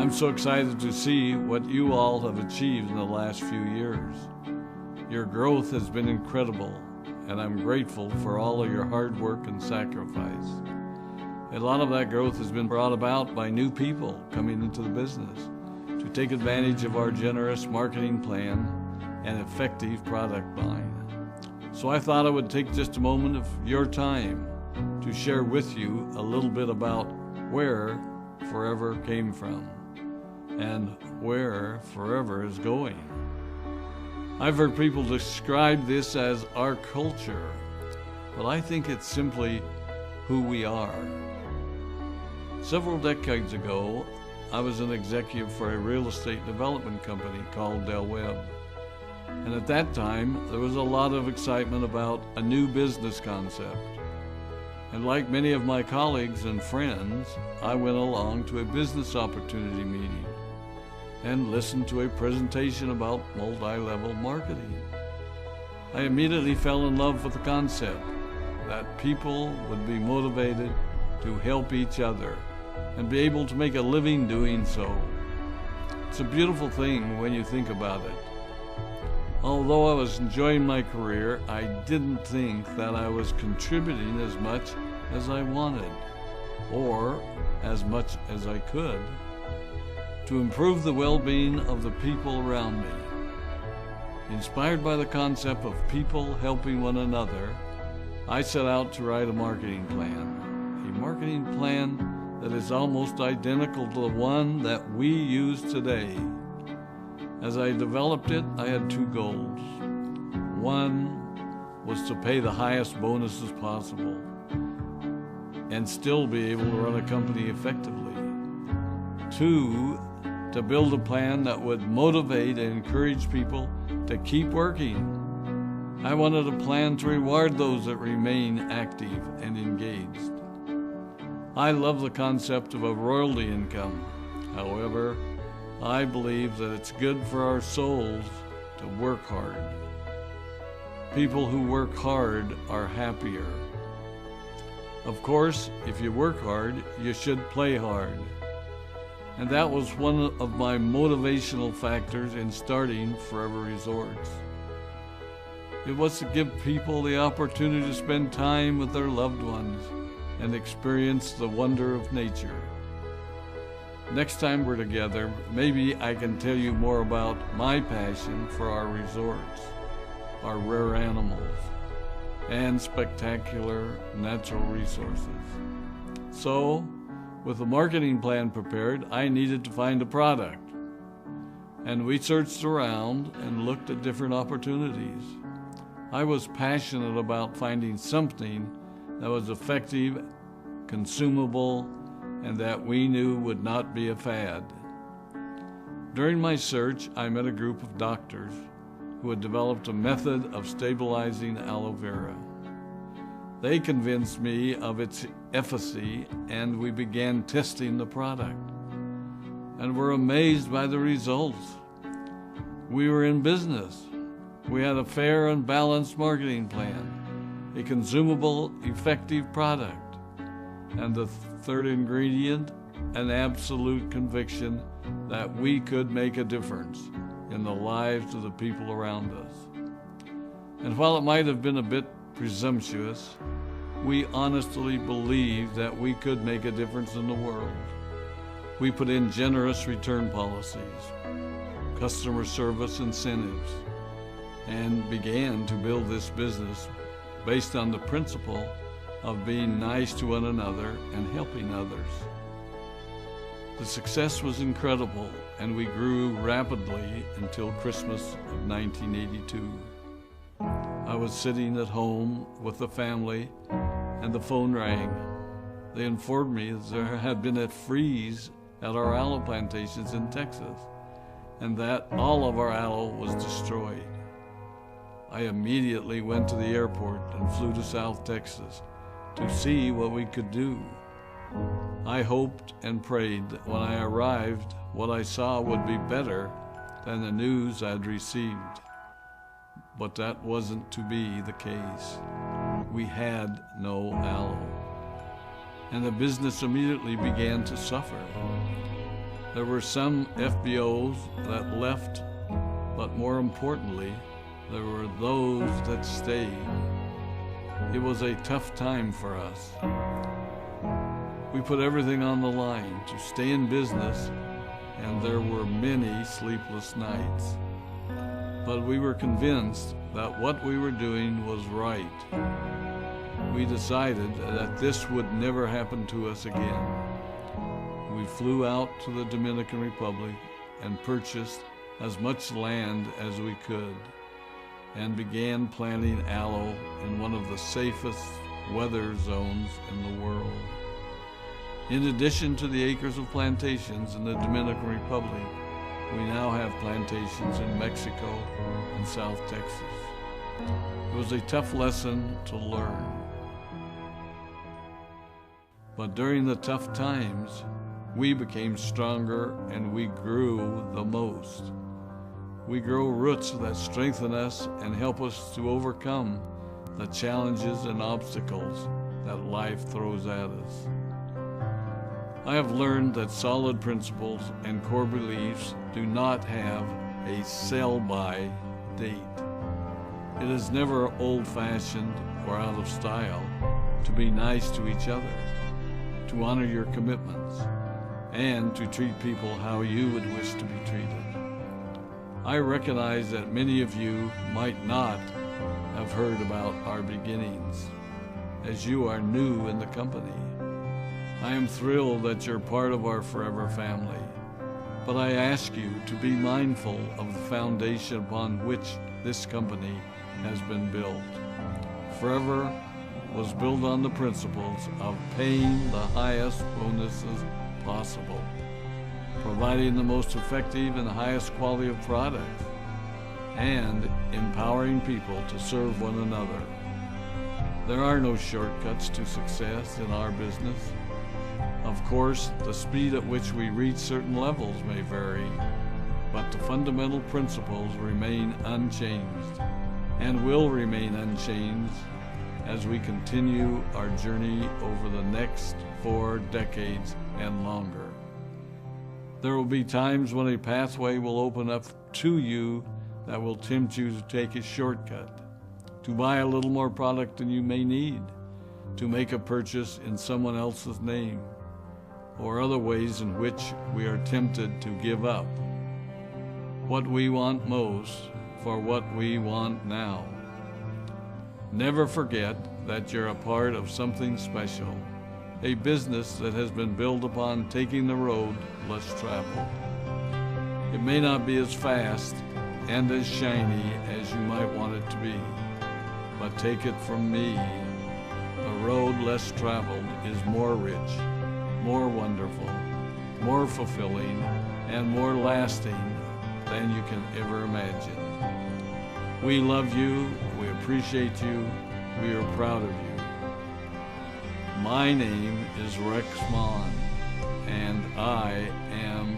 I'm so excited to see what you all have achieved in the last few years. Your growth has been incredible, and I'm grateful for all of your hard work and sacrifice. A lot of that growth has been brought about by new people coming into the business to take advantage of our generous marketing plan and effective product line. So I thought I would take just a moment of your time to share with you a little bit about where Forever came from and where Forever is going. I've heard people describe this as our culture, but I think it's simply who we are. Several decades ago, I was an executive for a real estate development company called Del Webb. And at that time, there was a lot of excitement about a new business concept. And like many of my colleagues and friends, I went along to a business opportunity meeting and listened to a presentation about multi-level marketing. I immediately fell in love with the concept that people would be motivated to help each other and be able to make a living doing so. It's a beautiful thing when you think about it. Although I was enjoying my career, I didn't think that I was contributing as much as I wanted, or as much as I could, to improve the well-being of the people around me. Inspired by the concept of people helping one another, I set out to write a marketing plan that is almost identical to the one that we use today. As I developed it, I had two goals. One was to pay the highest bonuses possible and still be able to run a company effectively. Two, to build a plan that would motivate and encourage people to keep working. I wanted a plan to reward those that remain active and engaged. I love the concept of a royalty income. However, I believe that it's good for our souls to work hard. People who work hard are happier. Of course, if you work hard, you should play hard. And that was one of my motivational factors in starting Forever Resorts. It was to give people the opportunity to spend time with their loved ones and experience the wonder of nature. Next time we're together, maybe I can tell you more about my passion for our resorts, our rare animals, and spectacular natural resources. So, with the marketing plan prepared, I needed to find a product. And we searched around and looked at different opportunities. I was passionate about finding something that was effective, consumable, and that we knew would not be a fad. During my search, I met a group of doctors who had developed a method of stabilizing aloe vera. They convinced me of its efficacy, and we began testing the product, and were amazed by the results. We were in business. We had a fair and balanced marketing plan, a consumable, effective product, and the third ingredient, an absolute conviction that we could make a difference in the lives of the people around us. And while it might have been a bit presumptuous, we honestly believed that we could make a difference in the world. We put in generous return policies, customer service incentives, and began to build this business based on the principle of being nice to one another and helping others. The success was incredible, and we grew rapidly until Christmas of 1982. I was sitting at home with the family, and the phone rang. They informed me that there had been a freeze at our aloe plantations in Texas, and that all of our aloe was destroyed. I immediately went to the airport and flew to South Texas to see what we could do. I hoped and prayed that when I arrived, what I saw would be better than the news I'd received. But that wasn't to be the case. We had no aloe, and the business immediately began to suffer. There were some FBOs that left, but more importantly, there were those that stayed. It was a tough time for us. We put everything on the line to stay in business, and there were many sleepless nights. But we were convinced that what we were doing was right. We decided that this would never happen to us again. We flew out to the Dominican Republic and purchased as much land as we could and began planting aloe in one of the safest weather zones in the world. In addition to the acres of plantations in the Dominican Republic, we now have plantations in Mexico and South Texas. It was a tough lesson to learn. But during the tough times, we became stronger and we grew the most. We grow roots that strengthen us and help us to overcome the challenges and obstacles that life throws at us. I have learned that solid principles and core beliefs do not have a sell-by date. It is never old-fashioned or out of style to be nice to each other, to honor your commitments, and to treat people how you would wish to be treated. I recognize that many of you might not have heard about our beginnings, as you are new in the company. I am thrilled that you're part of our forever family, but I ask you to be mindful of the foundation upon which this company has been built. Forever was built on the principles of paying the highest bonuses possible, providing the most effective and highest quality of product, and empowering people to serve one another. There are no shortcuts to success in our business. Of course, the speed at which we reach certain levels may vary, but the fundamental principles remain unchanged and will remain unchanged as we continue our journey over the next 4 decades and longer. There will be times when a pathway will open up to you that will tempt you to take a shortcut, to buy a little more product than you may need, to make a purchase in someone else's name, or other ways in which we are tempted to give up what we want most for what we want now. Never forget that you're a part of something special, a business that has been built upon taking the road less traveled. It may not be as fast and as shiny as you might want it to be, but take it from me, the road less traveled is more rich, more wonderful, more fulfilling, and more lasting than you can ever imagine. We love you, we appreciate you, we are proud of you. My name is Rex and I am